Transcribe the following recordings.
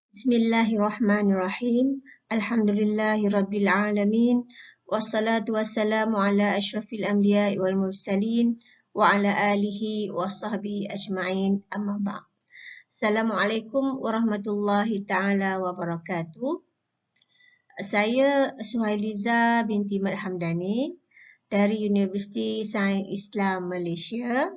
Bismillahirrahmanirrahim. Alhamdulillahirabbil alamin. Wassalatu wassalamu ala asyrafil anbiya'i wal mursalin wa ala alihi wa sahbihi ajma'in. Amma ba'd. Assalamualaikum warahmatullahi taala wabarakatuh. Saya Suhailiza binti Mat Hamdani dari Universiti Sains Islam Malaysia.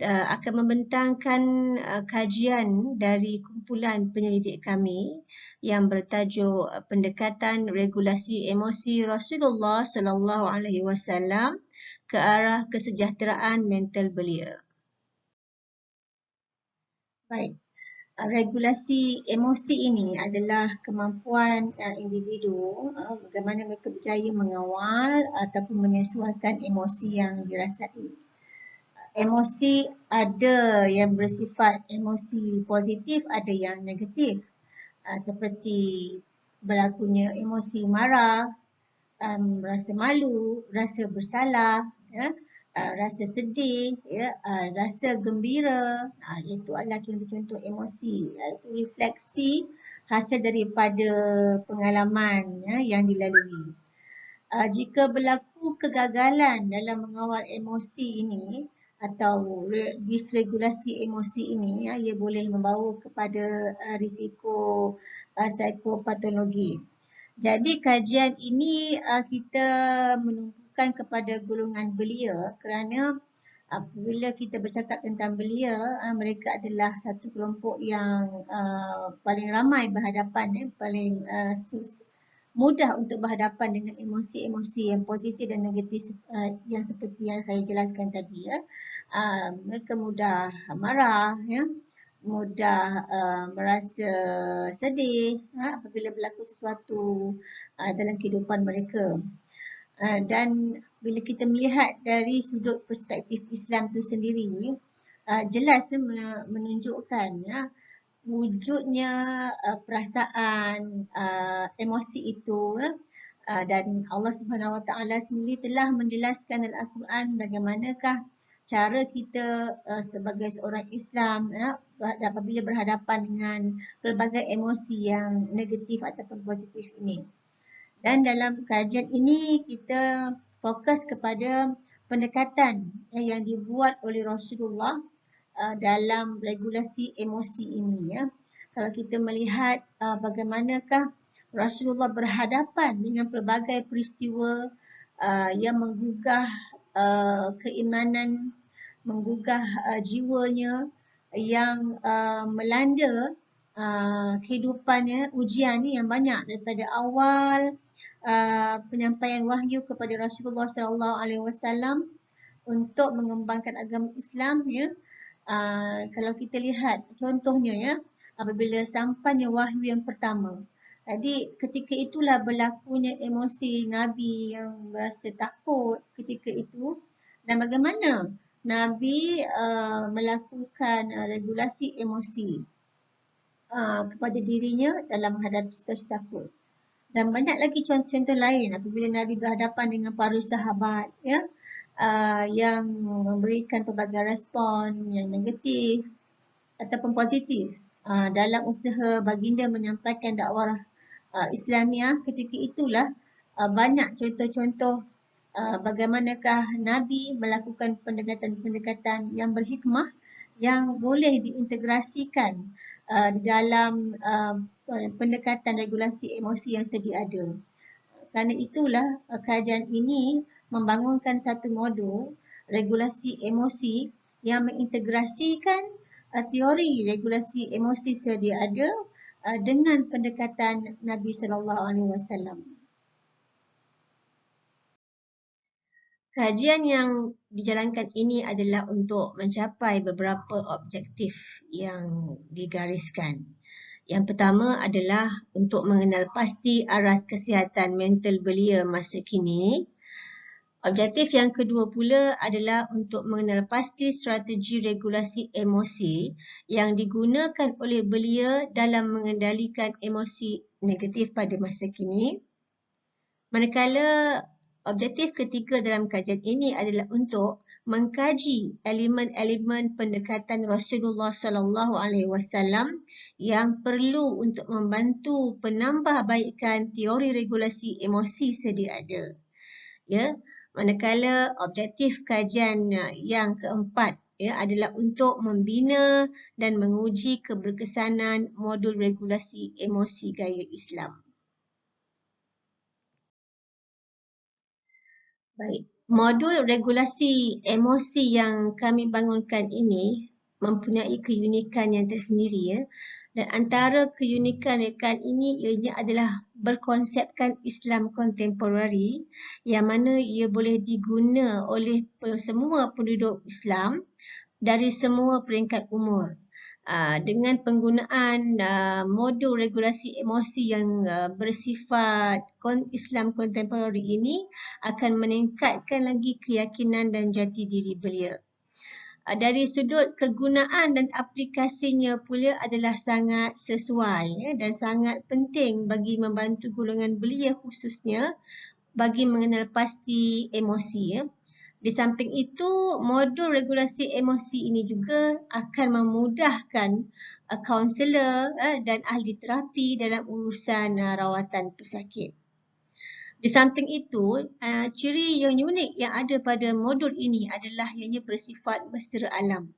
Akan membentangkan kajian dari kumpulan penyelidik kami yang bertajuk pendekatan regulasi emosi Rasulullah sallallahu alaihi wasallam ke arah kesejahteraan mental belia. Baik, regulasi emosi ini adalah kemampuan individu bagaimana mereka berjaya mengawal ataupun menyesuaikan emosi yang dirasai. Emosi ada yang bersifat emosi positif, ada yang negatif. Seperti berlakunya emosi marah, rasa malu, rasa bersalah, rasa sedih, rasa gembira. Itu adalah contoh-contoh emosi. Itu refleksi hasil daripada pengalaman yang dilalui. Jika berlaku kegagalan dalam mengawal emosi ini, atau disregulasi emosi ini, ia boleh membawa kepada risiko psikopatologi. Jadi kajian ini kita menumpukan kepada golongan belia kerana apabila kita bercakap tentang belia, mereka adalah satu kelompok yang paling ramai berhadapan, paling mudah untuk berhadapan dengan emosi-emosi yang positif dan negatif yang seperti yang saya jelaskan tadi. Mereka mudah marah, mudah merasa sedih apabila berlaku sesuatu dalam kehidupan mereka. Dan bila kita melihat dari sudut perspektif Islam itu sendiri, jelas menunjukkan wujudnya perasaan emosi itu dan Allah Subhanahu Wa Taala sendiri telah menjelaskan dalam Al-Quran bagaimanakah cara kita sebagai seorang Islam apabila berhadapan dengan pelbagai emosi yang negatif ataupun positif ini. Dan dalam kajian ini kita fokus kepada pendekatan yang dibuat oleh Rasulullah dalam regulasi emosi ini. Kalau kita melihat bagaimanakah Rasulullah berhadapan dengan pelbagai peristiwa yang menggugah keimanan, menggugah jiwanya, yang melanda kehidupannya, ujian yang banyak daripada awal penyampaian wahyu kepada Rasulullah SAW untuk mengembangkan agama Islam. Kalau kita lihat contohnya apabila sampainya wahyu yang pertama. Jadi ketika itulah berlakunya emosi Nabi yang berasa takut ketika itu, dan bagaimana Nabi melakukan regulasi emosi kepada dirinya dalam menghadapi situasi takut. Dan banyak lagi contoh-contoh lain apabila Nabi berhadapan dengan para sahabat yang memberikan pelbagai respon yang negatif ataupun positif dalam usaha baginda menyampaikan dakwah Islamiah. Ketika itulah banyak contoh-contoh bagaimanakah Nabi melakukan pendekatan-pendekatan yang berhikmah yang boleh diintegrasikan dalam pendekatan regulasi emosi yang sedia ada. Kerana itulah kajian ini membangunkan satu modul regulasi emosi yang mengintegrasikan teori regulasi emosi sedia ada dengan pendekatan Nabi SAW. Kajian yang dijalankan ini adalah untuk mencapai beberapa objektif yang digariskan. Yang pertama adalah untuk mengenal pasti aras kesihatan mental belia masa kini. Objektif yang kedua pula adalah untuk mengenal pasti strategi regulasi emosi yang digunakan oleh belia dalam mengendalikan emosi negatif pada masa kini. Manakala objektif ketiga dalam kajian ini adalah untuk mengkaji elemen-elemen pendekatan Rasulullah sallallahu alaihi wasallam yang perlu untuk membantu penambahbaikan teori regulasi emosi sedia ada. Ya, manakala objektif kajian yang keempat adalah untuk membina dan menguji keberkesanan modul regulasi emosi gaya Islam. Baik, modul regulasi emosi yang kami bangunkan ini mempunyai keunikan yang tersendiri ya. Dan antara keunikan ini ianya adalah berkonsepkan Islam kontemporari yang mana ia boleh diguna oleh semua penduduk Islam dari semua peringkat umur. Dengan penggunaan modul regulasi emosi yang bersifat Islam kontemporari ini akan meningkatkan lagi keyakinan dan jati diri belia. Dari sudut kegunaan dan aplikasinya pula adalah sangat sesuai dan sangat penting bagi membantu golongan belia khususnya bagi mengenal pasti emosi ya. Di samping itu, modul regulasi emosi ini juga akan memudahkan kaunselor dan ahli terapi dalam urusan rawatan pesakit. Di samping itu, ciri yang unik yang ada pada modul ini adalah ianya bersifat mesra alam.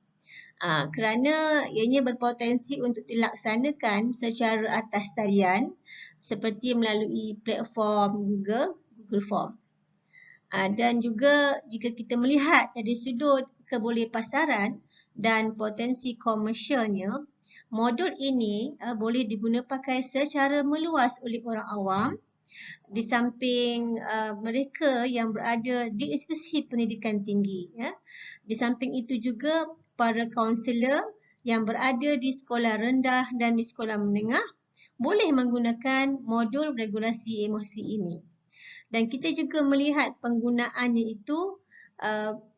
Kerana ianya berpotensi untuk dilaksanakan secara atas talian seperti melalui platform Google Form. Dan juga jika kita melihat dari sudut kebolehpasaran dan potensi komersialnya, modul ini boleh diguna pakai secara meluas oleh orang awam di samping mereka yang berada di institusi pendidikan tinggi. Ya. Di samping itu juga para kaunselor yang berada di sekolah rendah dan di sekolah menengah boleh menggunakan modul regulasi emosi ini. Dan kita juga melihat penggunaannya itu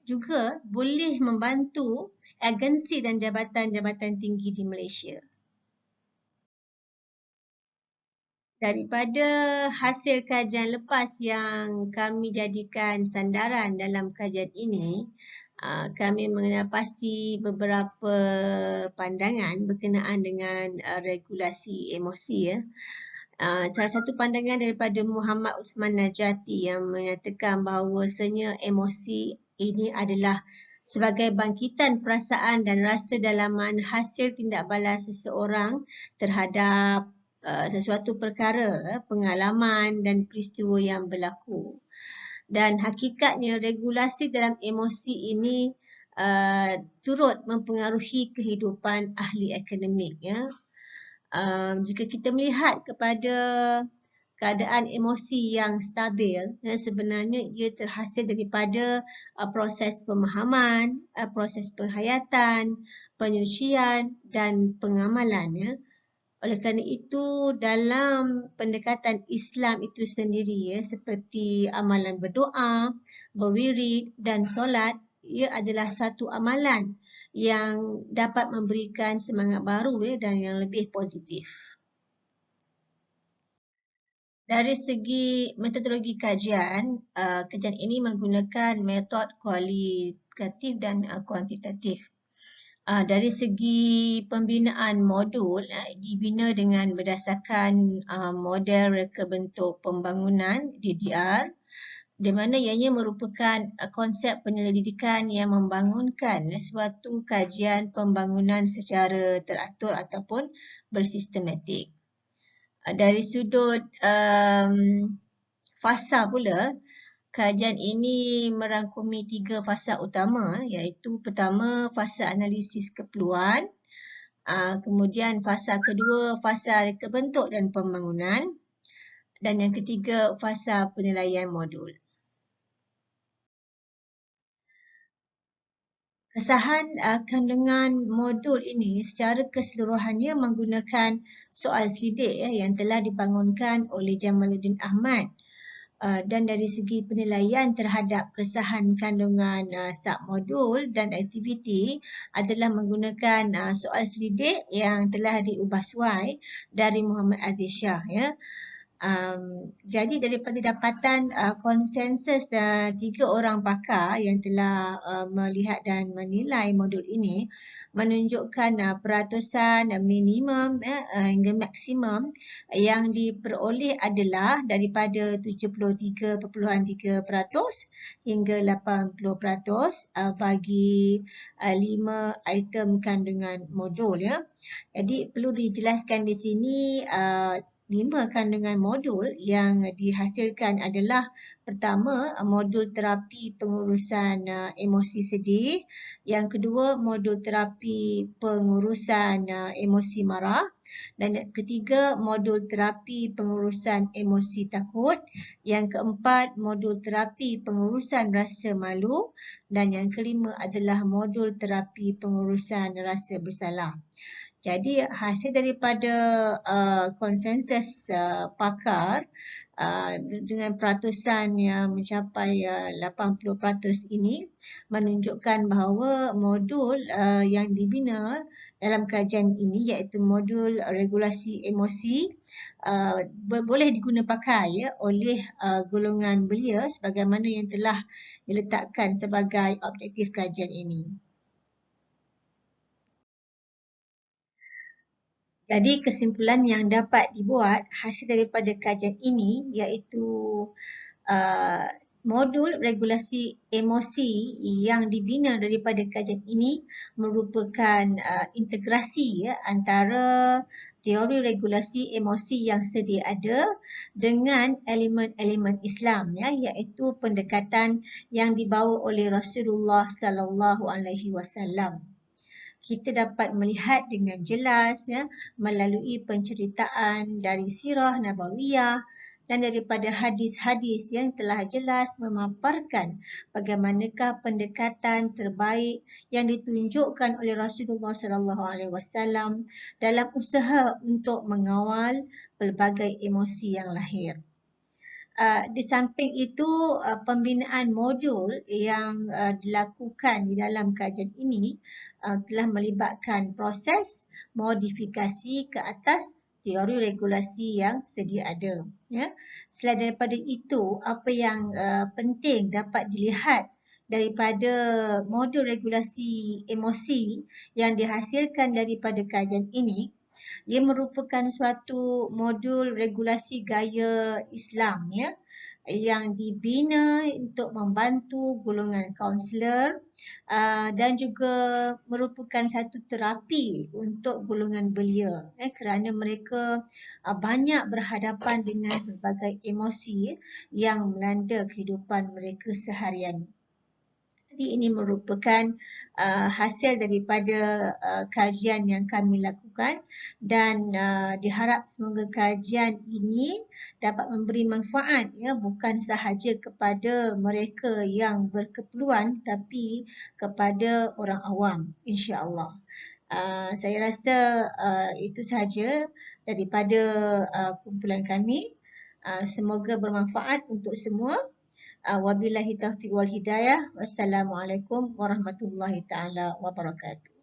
juga boleh membantu agensi dan jabatan-jabatan tinggi di Malaysia. Daripada hasil kajian lepas yang kami jadikan sandaran dalam kajian ini, kami mengenal pasti beberapa pandangan berkenaan dengan regulasi emosi ya. Salah satu pandangan daripada Muhammad Usman Najati yang menyatakan bahawasanya emosi ini adalah sebagai bangkitan perasaan dan rasa dalaman hasil tindak balas seseorang terhadap sesuatu perkara, pengalaman dan peristiwa yang berlaku. Dan hakikatnya regulasi dalam emosi ini turut mempengaruhi kehidupan ahli akademik ya. Jika kita melihat kepada keadaan emosi yang stabil, sebenarnya ia terhasil daripada proses pemahaman, proses penghayatan, penyucian dan pengamalan. Ya. Oleh kerana itu, dalam pendekatan Islam itu sendiri, ya, seperti amalan berdoa, berwirid dan solat, ia adalah satu amalan yang dapat memberikan semangat baru dan yang lebih positif. Dari segi metodologi kajian, kajian ini menggunakan metod kualitatif dan kuantitatif. Dari segi pembinaan modul, dibina dengan berdasarkan model reka bentuk pembangunan DDR, di mana ianya merupakan konsep penyelidikan yang membangunkan suatu kajian pembangunan secara teratur ataupun bersistematik. Dari sudut fasa pula, kajian ini merangkumi 3 fasa utama, iaitu pertama fasa analisis keperluan, kemudian fasa kedua fasa reka bentuk dan pembangunan, dan yang ketiga fasa penilaian modul. Kesahan kandungan modul ini secara keseluruhannya menggunakan soal selidik yang telah dibangunkan oleh Jamaluddin Ahmad. Dan dari segi penilaian terhadap kesahan kandungan submodul dan aktiviti adalah menggunakan soal selidik yang telah diubah suai dari Muhammad Aziz Shah. Ya. Jadi daripada dapatan konsensus 3 orang pakar yang telah melihat dan menilai modul ini menunjukkan peratusan minimum hingga maksimum yang diperoleh adalah daripada 73.3% hingga 80% bagi 5 item kandungan modul ya. Jadi perlu dijelaskan di sini 5 kandungan modul yang dihasilkan adalah pertama modul terapi pengurusan emosi sedih, yang kedua modul terapi pengurusan emosi marah, dan yang ketiga modul terapi pengurusan emosi takut, yang keempat modul terapi pengurusan rasa malu, dan yang kelima adalah modul terapi pengurusan rasa bersalah. Jadi hasil daripada konsensus pakar dengan peratusan yang mencapai 80% ini menunjukkan bahawa modul yang dibina dalam kajian ini iaitu modul regulasi emosi boleh diguna pakai ya, oleh golongan belia sebagaimana yang telah diletakkan sebagai objektif kajian ini. Jadi kesimpulan yang dapat dibuat hasil daripada kajian ini iaitu modul regulasi emosi yang dibina daripada kajian ini merupakan integrasi ya, antara teori regulasi emosi yang sedia ada dengan elemen-elemen Islam ya, iaitu pendekatan yang dibawa oleh Rasulullah sallallahu alaihi wasallam. Kita dapat melihat dengan jelas ya, melalui penceritaan dari sirah nabawiyah dan daripada hadis-hadis yang telah jelas memaparkan bagaimanakah pendekatan terbaik yang ditunjukkan oleh Rasulullah SAW dalam usaha untuk mengawal pelbagai emosi yang lahir. Di samping itu, pembinaan modul yang dilakukan di dalam kajian ini telah melibatkan proses modifikasi ke atas teori regulasi yang sedia ada. Ya. Selain daripada itu, apa yang penting dapat dilihat daripada modul regulasi emosi yang dihasilkan daripada kajian ini, ia merupakan suatu modul regulasi gaya Islam ya, yang dibina untuk membantu golongan kaunselor dan juga merupakan satu terapi untuk golongan belia kerana mereka banyak berhadapan dengan berbagai emosi yang melanda kehidupan mereka seharian. Jadi ini merupakan hasil daripada kajian yang kami lakukan dan diharap semoga kajian ini dapat memberi manfaat ya, bukan sahaja kepada mereka yang berkeperluan tapi kepada orang awam, insya-Allah. Saya rasa itu sahaja daripada kumpulan kami. Semoga bermanfaat untuk semua. Wabillahi taufiq wal hidayah. Wassalamualaikum warahmatullahi taala wabarakatuh.